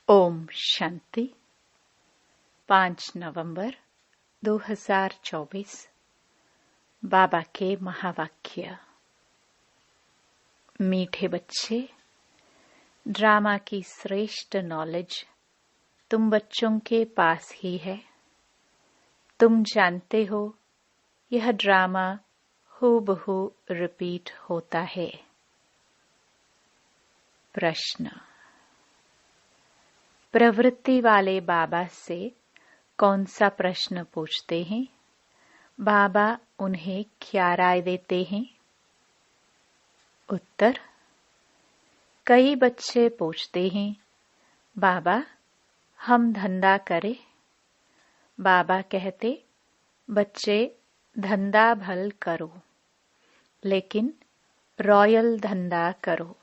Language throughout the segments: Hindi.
ओम शांति। 5 नवंबर 2024 बाबा के महावाक्य। मीठे बच्चे, ड्रामा की श्रेष्ठ नॉलेज तुम बच्चों के पास ही है। तुम जानते हो यह ड्रामा हूबहू रिपीट होता है। प्रश्न। प्रवृत्ति वाले बाबा से कौन सा प्रश्न पूछते हैं? बाबा उन्हें क्या राय देते हैं? उत्तर। कई बच्चे पूछते हैं, बाबा हम धंधा करें? बाबा कहते, बच्चे धंधा भल करो, लेकिन रॉयल धंधा करो।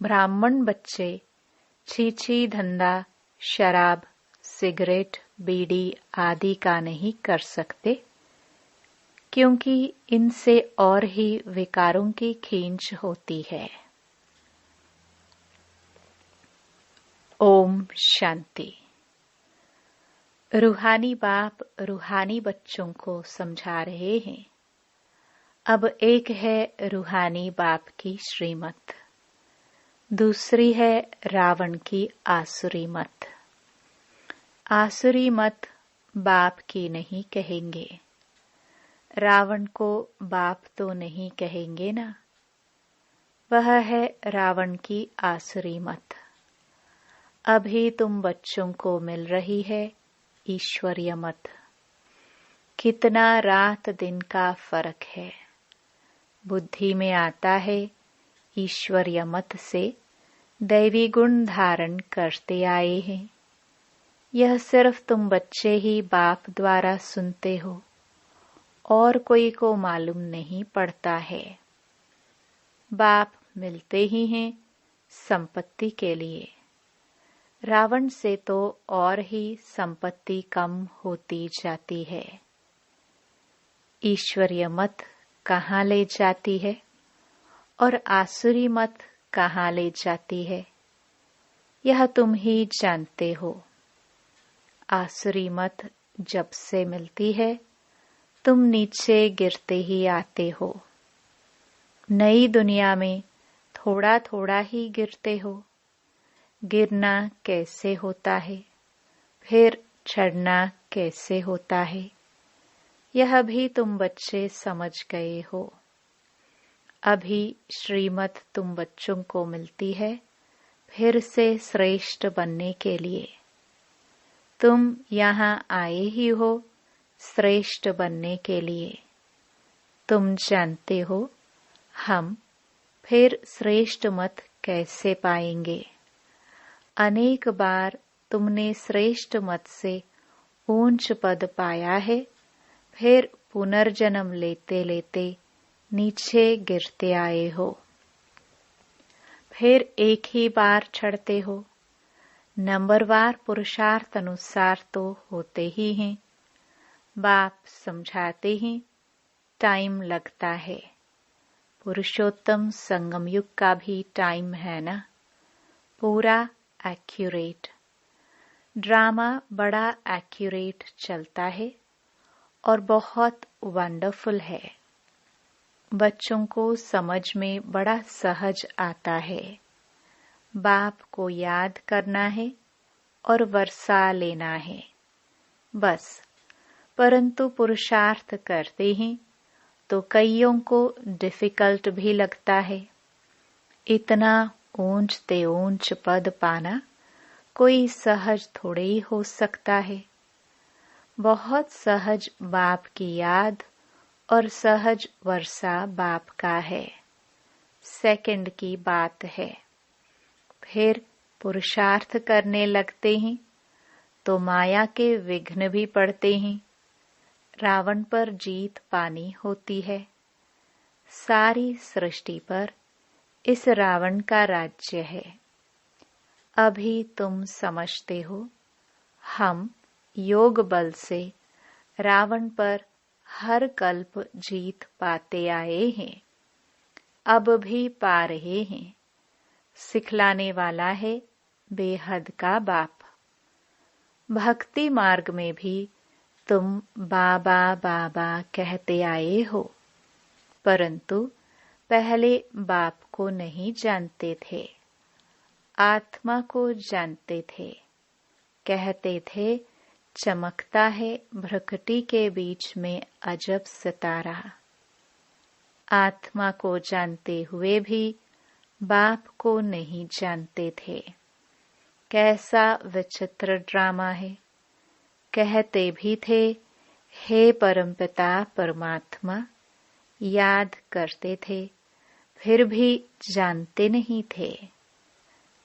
ब्राह्मण बच्चे छीछी धंधा शराब, सिगरेट, बीड़ी आदि का नहीं कर सकते, क्योंकि इनसे और ही विकारों की खींच होती है। ओम शांति। रूहानी बाप रूहानी बच्चों को समझा रहे हैं। अब एक है रूहानी बाप की श्रीमत, दूसरी है रावण की आसुरी मत। आसुरी मत बाप की नहीं कहेंगे, रावण को बाप तो नहीं कहेंगे ना। वह है रावण की आसुरी मत। अभी तुम बच्चों को मिल रही है ईश्वरीय मत। कितना रात दिन का फर्क है। बुद्धि में आता है ईश्वरीय मत से दैवी गुण धारण करते आए हैं। यह सिर्फ तुम बच्चे ही बाप द्वारा सुनते हो, और कोई को मालूम नहीं पड़ता है। बाप मिलते ही हैं संपत्ति के लिए। रावण से तो और ही संपत्ति कम होती जाती है। ईश्वरीय मत कहाँ ले जाती है और आसुरी मत कहाँ ले जाती है, यह तुम ही जानते हो। आसुरी मत जब से मिलती है तुम नीचे गिरते ही आते हो। नई दुनिया में थोड़ा थोड़ा ही गिरते हो। गिरना कैसे होता है, फिर चढ़ना कैसे होता है, यह भी तुम बच्चे समझ गए हो। अभी श्रीमत तुम बच्चों को मिलती है फिर से श्रेष्ठ बनने के लिए। तुम यहाँ आए ही हो श्रेष्ठ बनने के लिए। तुम जानते हो हम फिर श्रेष्ठ मत कैसे पाएंगे। अनेक बार तुमने श्रेष्ठ मत से ऊंच पद पाया है, फिर पुनर्जन्म लेते लेते नीचे गिरते आए हो। फिर एक ही बार चढ़ते हो। नंबरवार पुरुषार्थ अनुसार तो होते ही हैं। बाप समझाते हैं टाइम लगता है। पुरुषोत्तम संगम युग का भी टाइम है ना, पूरा एक्यूरेट। ड्रामा बड़ा एक्यूरेट चलता है और बहुत वंडरफुल है। बच्चों को समझ में बड़ा सहज आता है। बाप को याद करना है और वर्षा लेना है, बस। परंतु पुरुषार्थ करते हैं तो कईयों को डिफिकल्ट भी लगता है। इतना ऊंच ते ऊंच पद पाना कोई सहज थोड़े ही हो सकता है। बहुत सहज बाप की याद और सहज वर्षा बाप का है। सेकंड की बात है। फिर पुरुषार्थ करने लगते हैं तो माया के विघ्न भी पड़ते हैं। रावण पर जीत पानी होती है। सारी सृष्टि पर इस रावण का राज्य है। अभी तुम समझते हो हम योग बल से रावण पर हर कल्प जीत पाते आए हैं, अब भी पा रहे हैं। सिखलाने वाला है बेहद का बाप। भक्ति मार्ग में भी तुम बाबा बाबा कहते आए हो, परंतु पहले बाप को नहीं जानते थे, आत्मा को जानते थे। कहते थे चमकता है भ्रकुटी के बीच में अजब सितारा। आत्मा को जानते हुए भी बाप को नहीं जानते थे। कैसा विचित्र ड्रामा है। कहते भी थे हे परमपिता परमात्मा, याद करते थे, फिर भी जानते नहीं थे।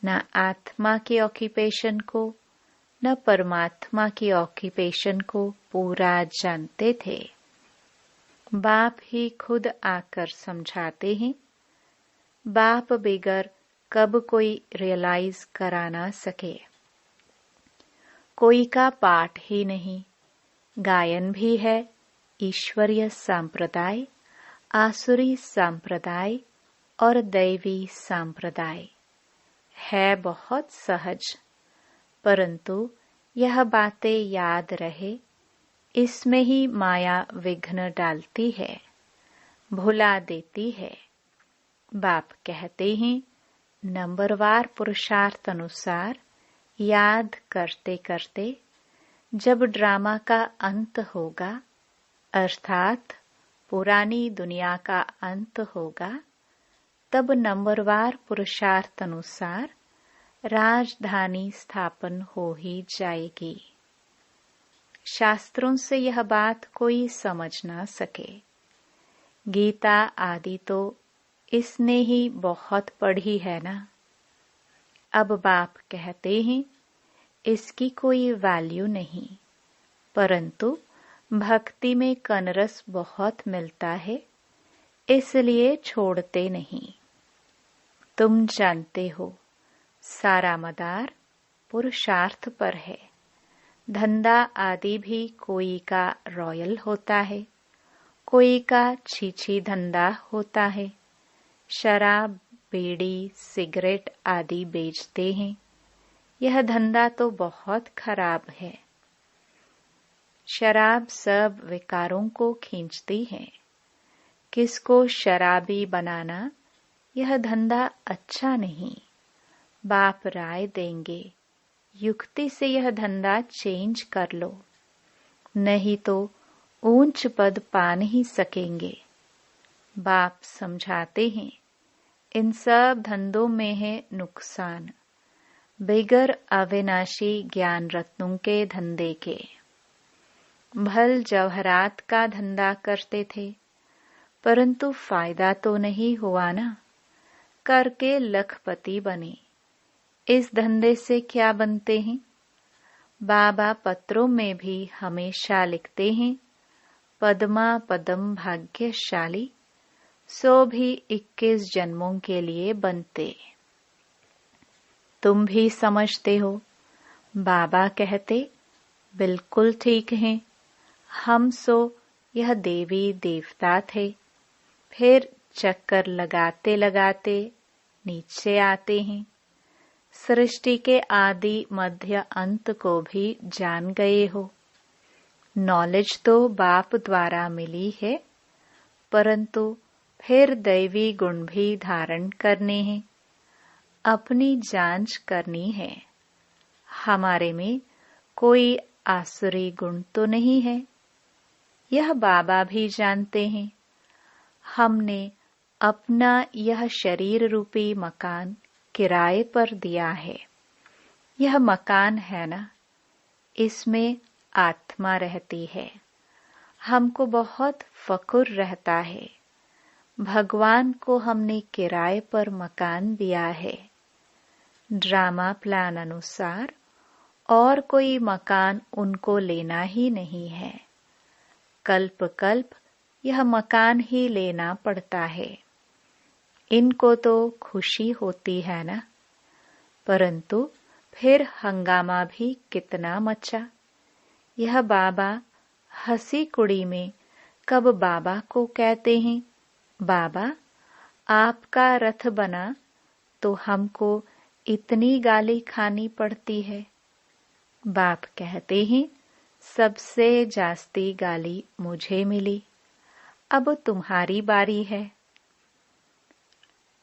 न आत्मा के ऑक्यूपेशन को न परमात्मा की ऑक्यूपेशन को पूरा जानते थे। बाप ही खुद आकर समझाते हैं। बाप बगैर कब कोई रियलाइज करा ना सके। कोई का पाठ ही नहीं, गायन भी है। ईश्वरीय संप्रदाय, आसुरी संप्रदाय और दैवी संप्रदाय है बहुत सहज, परंतु यह बातें याद रहे, इसमें ही माया विघ्न डालती है, भुला देती है। बाप कहते हैं नंबरवार पुरुषार्थ अनुसार याद करते करते जब ड्रामा का अंत होगा, अर्थात पुरानी दुनिया का अंत होगा, तब नंबरवार पुरुषार्थ अनुसार राजधानी स्थापन हो ही जाएगी। शास्त्रों से यह बात कोई समझ ना सके। गीता आदि तो इसने ही बहुत पढ़ी है ना। अब बाप कहते हैं इसकी कोई वैल्यू नहीं, परंतु भक्ति में कनरस बहुत मिलता है, इसलिए छोड़ते नहीं। तुम जानते हो सारा मदार पुरुषार्थ पर है। धंधा आदि भी कोई का रॉयल होता है, कोई का छीछी धंधा होता है। शराब, बीड़ी, सिगरेट आदि बेचते हैं। यह धंधा तो बहुत खराब है। शराब सब विकारों को खींचती है। किसको शराबी बनाना, यह धंधा अच्छा नहीं। बाप राय देंगे, युक्ति से यह धंधा चेंज कर लो, नहीं तो ऊंच पद पा नहीं सकेंगे। बाप समझाते हैं इन सब धंधों में है नुकसान, बगैर अविनाशी ज्ञान रत्नों के धंधे के। भल जवाहरात का धंधा करते थे, परंतु फायदा तो नहीं हुआ ना। करके लखपति बने। इस धंधे से क्या बनते हैं? बाबा पत्रों में भी हमेशा लिखते हैं पद्मा पदम भाग्यशाली, सो भी 21 जन्मों के लिए बनते। तुम भी समझते हो। बाबा कहते बिल्कुल ठीक है। हम सो यह देवी देवता थे, फिर चक्कर लगाते लगाते नीचे आते हैं। सृष्टि के आदि मध्य अंत को भी जान गए हो। नॉलेज तो बाप द्वारा मिली है, परंतु फिर दैवी गुण भी धारण करने हैं, अपनी जांच करनी है। हमारे में कोई आसुरी गुण तो नहीं है, यह बाबा भी जानते हैं। हमने अपना यह शरीर रूपी मकान किराए पर दिया है। यह मकान है ना, इसमें आत्मा रहती है। हमको बहुत फक्र रहता है। भगवान को हमने किराए पर मकान दिया है। ड्रामा प्लान अनुसार और कोई मकान उनको लेना ही नहीं है। कल्प कल्प यह मकान ही लेना पड़ता है। इनको तो खुशी होती है ना, परंतु फिर हंगामा भी कितना मचा। यह बाबा हंसी कुड़ी में कब बाबा को कहते हैं, बाबा आपका रथ बना तो हमको इतनी गाली खानी पड़ती है? बाप कहते हैं, सबसे जास्ती गाली मुझे मिली, अब तुम्हारी बारी है।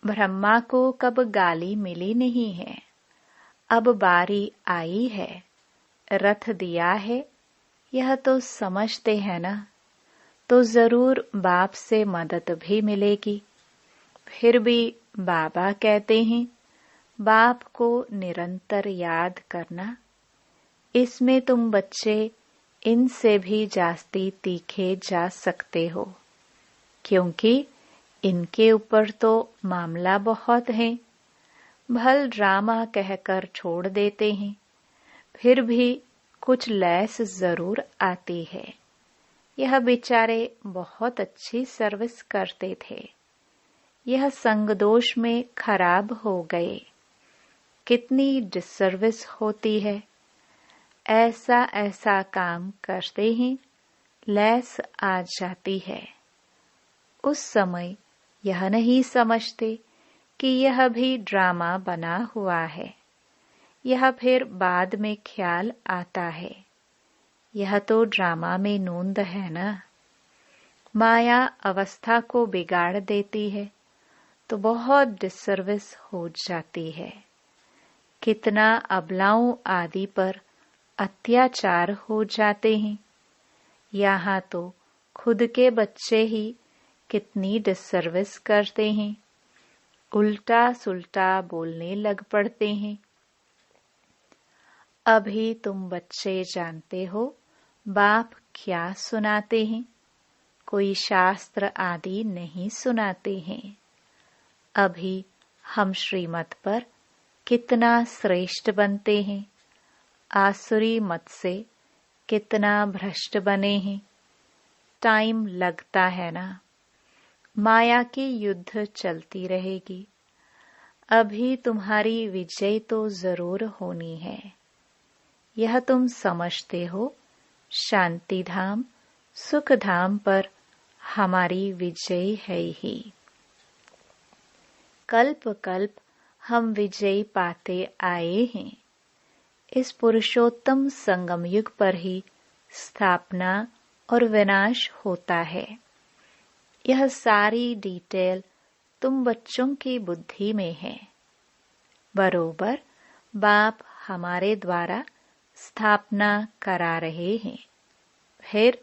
ब्रह्मा को कब गाली मिली नहीं है, अब बारी आई है। रथ दिया है, यह तो समझते हैं ना, तो जरूर बाप से मदद भी मिलेगी। फिर भी बाबा कहते हैं, बाप को निरंतर याद करना। इसमें तुम बच्चे इनसे भी जास्ती तीखे जा सकते हो, क्योंकि इनके ऊपर तो मामला बहुत है। भल ड्रामा कहकर छोड़ देते हैं, फिर भी कुछ लैस जरूर आती है। यह बेचारे बहुत अच्छी सर्विस करते थे, यह संग दोष में खराब हो गए। कितनी डिसर्विस होती है। ऐसा ऐसा काम करते हैं, लैस आ जाती है। उस समय यह नहीं समझते कि यह भी ड्रामा बना हुआ है। यह फिर बाद में ख्याल आता है, यह तो ड्रामा में नूंद है ना। माया अवस्था को बिगाड़ देती है, तो बहुत डिसर्विस हो जाती है। कितना अबलाओं आदि पर अत्याचार हो जाते हैं। यहाँ तो खुद के बच्चे ही कितनी डिसर्विस करते हैं, उल्टा सुल्टा बोलने लग पड़ते हैं। अभी तुम बच्चे जानते हो बाप क्या सुनाते हैं, कोई शास्त्र आदि नहीं सुनाते हैं। अभी हम श्रीमत पर कितना श्रेष्ठ बनते हैं, आसुरी मत से कितना भ्रष्ट बने हैं। टाइम लगता है ना, माया की युद्ध चलती रहेगी। अभी तुम्हारी विजय तो जरूर होनी है, यह तुम समझते हो। शांति धाम सुख धाम पर हमारी विजय है ही। कल्प कल्प हम विजय पाते आए हैं। इस पुरुषोत्तम संगम युग पर ही स्थापना और विनाश होता है। यह सारी डिटेल तुम बच्चों की बुद्धि में है। बरोबर बाप हमारे द्वारा स्थापना करा रहे हैं, फिर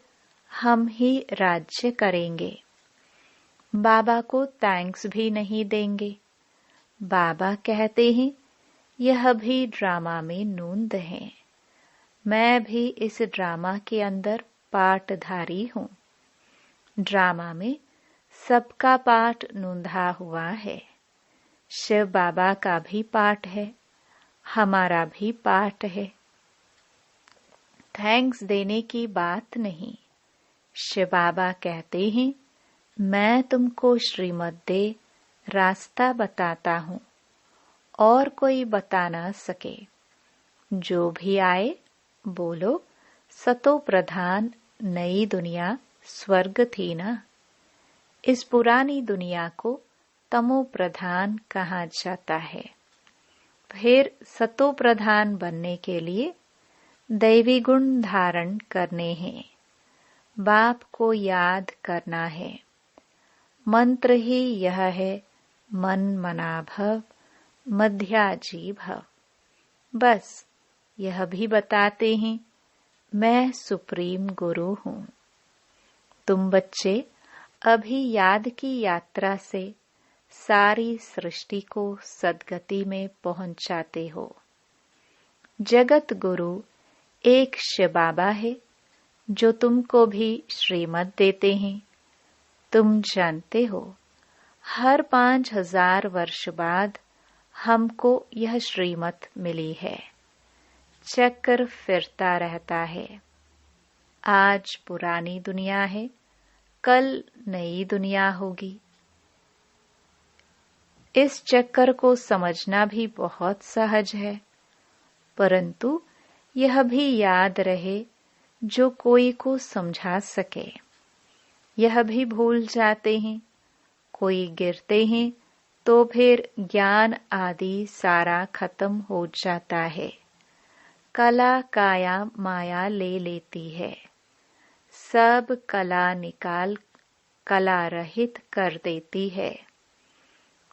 हम ही राज्य करेंगे। बाबा को थैंक्स भी नहीं देंगे। बाबा कहते हैं, यह भी ड्रामा में नूंद है। मैं भी इस ड्रामा के अंदर पाठधारी हूँ। ड्रामा में सबका पाठ नूंधा हुआ है। शिव बाबा का भी पाठ है, हमारा भी पाठ है। थैंक्स देने की बात नहीं। शिव बाबा कहते हैं, मैं तुमको श्रीमत दे रास्ता बताता हूँ, और कोई बता ना सके। जो भी आए बोलो, सतो प्रधान नई दुनिया स्वर्ग थी ना। इस पुरानी दुनिया को तमो प्रधान कहा जाता है। फिर सतो प्रधान बनने के लिए दैवी गुण धारण करने हैं। बाप को याद करना है। मंत्र ही यह है, मन मना भव मध्याजी भव। बस यह भी बताते हैं, मैं सुप्रीम गुरु हूँ। तुम बच्चे अभी याद की यात्रा से सारी सृष्टि को सद्गति में पहुंचाते हो। जगत गुरु एक शिव बाबा है, जो तुमको भी श्रीमत देते हैं। तुम जानते हो, हर 5000 वर्ष बाद हमको यह श्रीमत मिली है। चक्र फिरता रहता है। आज पुरानी दुनिया है, कल नई दुनिया होगी। इस चक्कर को समझना भी बहुत सहज है, परंतु यह भी याद रहे जो कोई को समझा सके। यह भी भूल जाते हैं। कोई गिरते हैं तो फिर ज्ञान आदि सारा खत्म हो जाता है। कला काया माया ले लेती है, सब कला निकाल कला रहित कर देती है।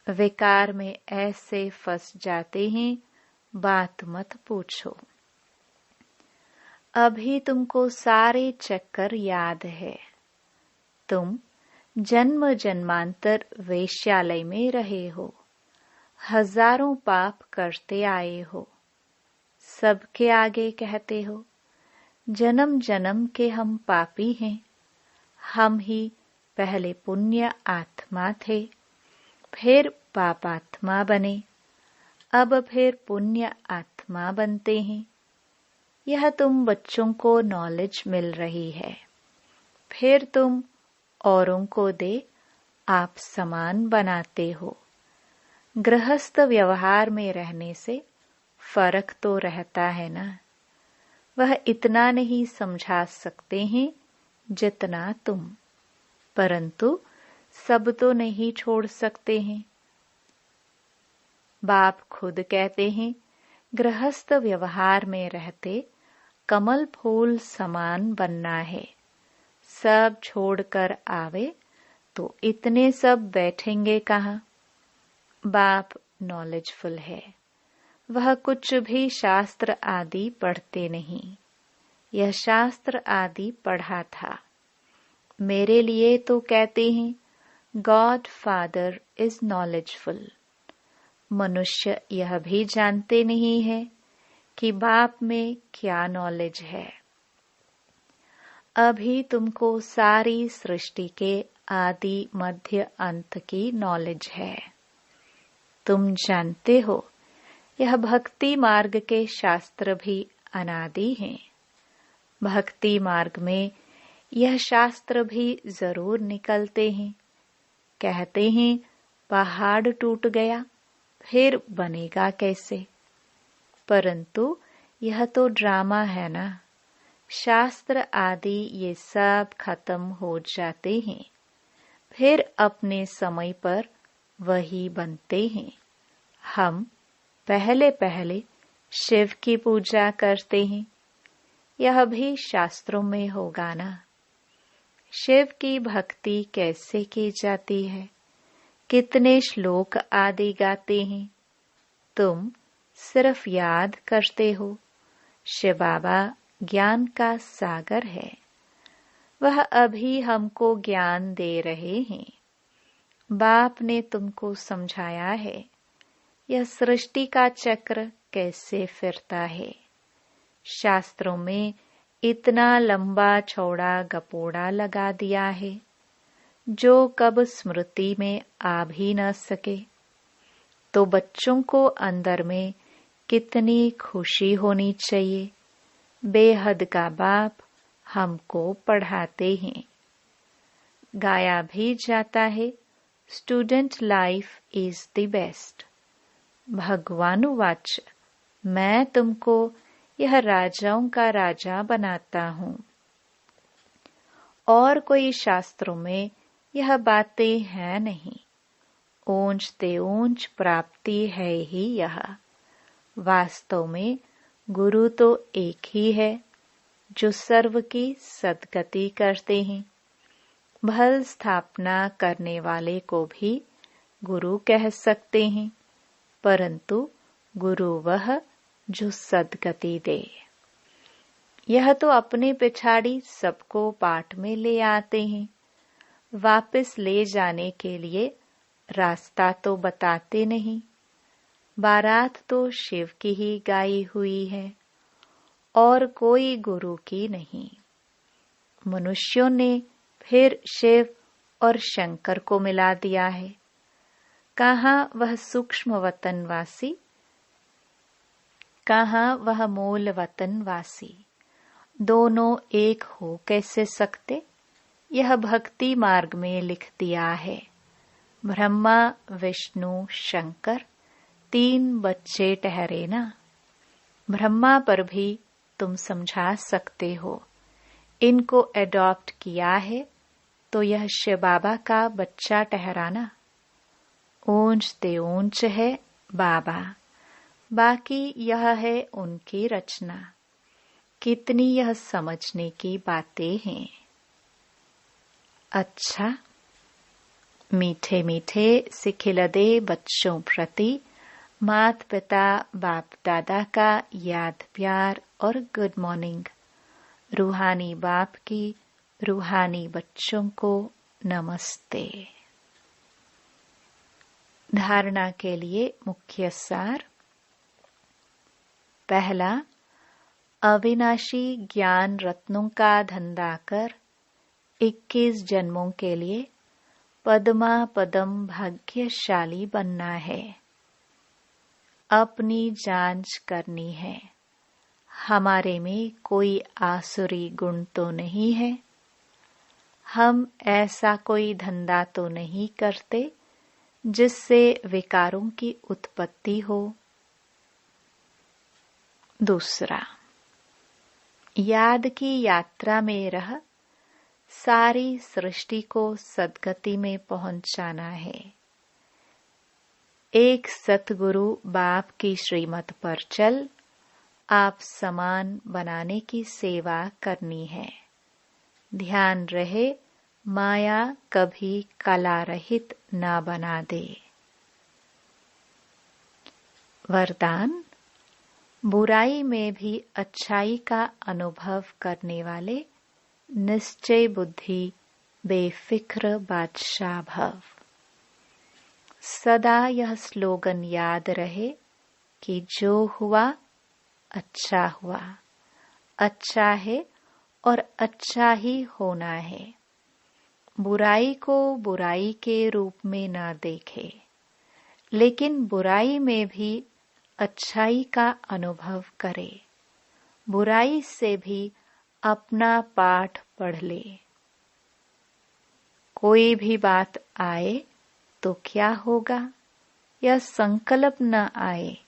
विकार में ऐसे फंस जाते हैं, बात मत पूछो। अभी तुमको सारे चक्कर याद है। तुम जन्म जन्मांतर वेश्यालय में रहे हो, हजारों पाप करते आए हो। सबके आगे कहते हो, जन्म जन्म के हम पापी हैं। हम ही पहले पुण्य आत्मा थे, फिर पापात्मा बने, अब फिर पुण्य आत्मा बनते हैं। यह तुम बच्चों को नॉलेज मिल रही है। फिर तुम औरों को दे आप समान बनाते हो। गृहस्थ व्यवहार में रहने से फर्क तो रहता है ना। वह इतना नहीं समझा सकते हैं जितना तुम, परंतु सब तो नहीं छोड़ सकते हैं। बाप खुद कहते हैं, गृहस्थ व्यवहार में रहते कमल फूल समान बनना है। सब छोड़कर आवे तो इतने सब बैठेंगे कहाँ। बाप नॉलेजफुल है, वह कुछ भी शास्त्र आदि पढ़ते नहीं। यह शास्त्र आदि पढ़ा था। मेरे लिए तो कहते हैं, गॉड फादर इज नॉलेजफुल। मनुष्य यह भी जानते नहीं है कि बाप में क्या नॉलेज है। अभी तुमको सारी सृष्टि के आदि मध्य अंत की नॉलेज है। तुम जानते हो, यह भक्ति मार्ग के शास्त्र भी अनादि हैं। भक्ति मार्ग में यह शास्त्र भी जरूर निकलते हैं। कहते हैं, पहाड़ टूट गया, फिर बनेगा कैसे। परंतु यह तो ड्रामा है ना। शास्त्र आदि ये सब खत्म हो जाते हैं, फिर अपने समय पर वही बनते हैं। हम पहले पहले शिव की पूजा करते हैं, यह भी शास्त्रों में होगा ना। शिव की भक्ति कैसे की जाती है, कितने श्लोक आदि गाते हैं। तुम सिर्फ याद करते हो। शिव बाबा ज्ञान का सागर है, वह अभी हमको ज्ञान दे रहे हैं। बाप ने तुमको समझाया है, यह सृष्टि का चक्र कैसे फिरता है। शास्त्रों में इतना लंबा चौड़ा गपोड़ा लगा दिया है, जो कब स्मृति में आ भी न सके। तो बच्चों को अंदर में कितनी खुशी होनी चाहिए। बेहद का बाप हमको पढ़ाते हैं। गाया भी जाता है, student life is the best. भगवानुवाच, मैं तुमको यह राजाओं का राजा बनाता हूँ। और कोई शास्त्रों में यह बातें हैं नहीं। ऊंच ते ऊंच प्राप्ति है ही यह। वास्तव में गुरु तो एक ही है, जो सर्व की सद्गति करते हैं। भल स्थापना करने वाले को भी गुरु कह सकते हैं, परंतु गुरु वह जो सद्गति दे। यह तो अपने पिछाड़ी सबको पाठ में ले आते हैं। वापस ले जाने के लिए रास्ता तो बताते नहीं। बारात तो शिव की ही गाई हुई है और कोई गुरु की नहीं। मनुष्यों ने फिर शिव और शंकर को मिला दिया है। कहाँ वह सूक्ष्म वतनवासी, कहाँ वह मूल वतनवासी। दोनों एक हो कैसे सकते। यह भक्ति मार्ग में लिख दिया है। ब्रह्मा विष्णु शंकर 3 बच्चे ठहरे ना। ब्रह्मा पर भी तुम समझा सकते हो। इनको एडॉप्ट किया है तो यह शिव बाबा का बच्चा ठहराना। ऊंचते ऊंच है बाबा, बाकी यह है उनकी रचना। कितनी यह समझने की बातें हैं। अच्छा, मीठे मीठे सिखिलदे बच्चों प्रति माता पिता बाप दादा का याद प्यार और गुड मॉर्निंग। रूहानी बाप की रूहानी बच्चों को नमस्ते। धारणा के लिए मुख्य सार। पहला, अविनाशी ज्ञान रत्नों का धंधा कर 21 जन्मों के लिए पद्मा पदम भाग्यशाली बनना है। अपनी जांच करनी है। हमारे में कोई आसुरी गुण तो नहीं है। हम ऐसा कोई धंधा तो नहीं करते जिससे विकारों की उत्पत्ति हो। दूसरा, याद की यात्रा में रह सारी सृष्टि को सद्गति में पहुंचाना है। एक सतगुरु बाप की श्रीमत पर चल आप समान बनाने की सेवा करनी है। ध्यान रहे माया कभी कला रहित न बना दे। वरदान, बुराई में भी अच्छाई का अनुभव करने वाले निश्चय बुद्धि बेफिक्र बादशाह भव। सदा यह स्लोगन याद रहे कि जो हुआ अच्छा हुआ, अच्छा है और अच्छा ही होना है। बुराई को बुराई के रूप में न देखे, लेकिन बुराई में भी अच्छाई का अनुभव करे। बुराई से भी अपना पाठ पढ़ ले। कोई भी बात आए तो क्या होगा, यह संकल्प न आए,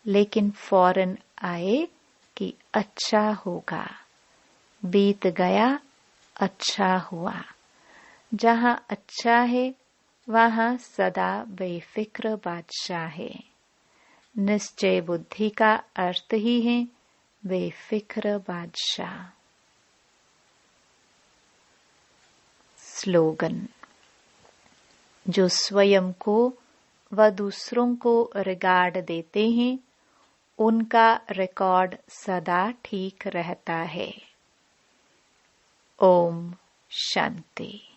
लेकिन फौरन आए कि अच्छा होगा। बीत गया, अच्छा हुआ। जहाँ अच्छा है वहाँ सदा बेफिक्र बादशाह है। निश्चय बुद्धि का अर्थ ही है बेफिक्र बादशाह। स्लोगन, जो स्वयं को व दूसरों को रिगार्ड देते हैं उनका रिकॉर्ड सदा ठीक रहता है। ओम शांति।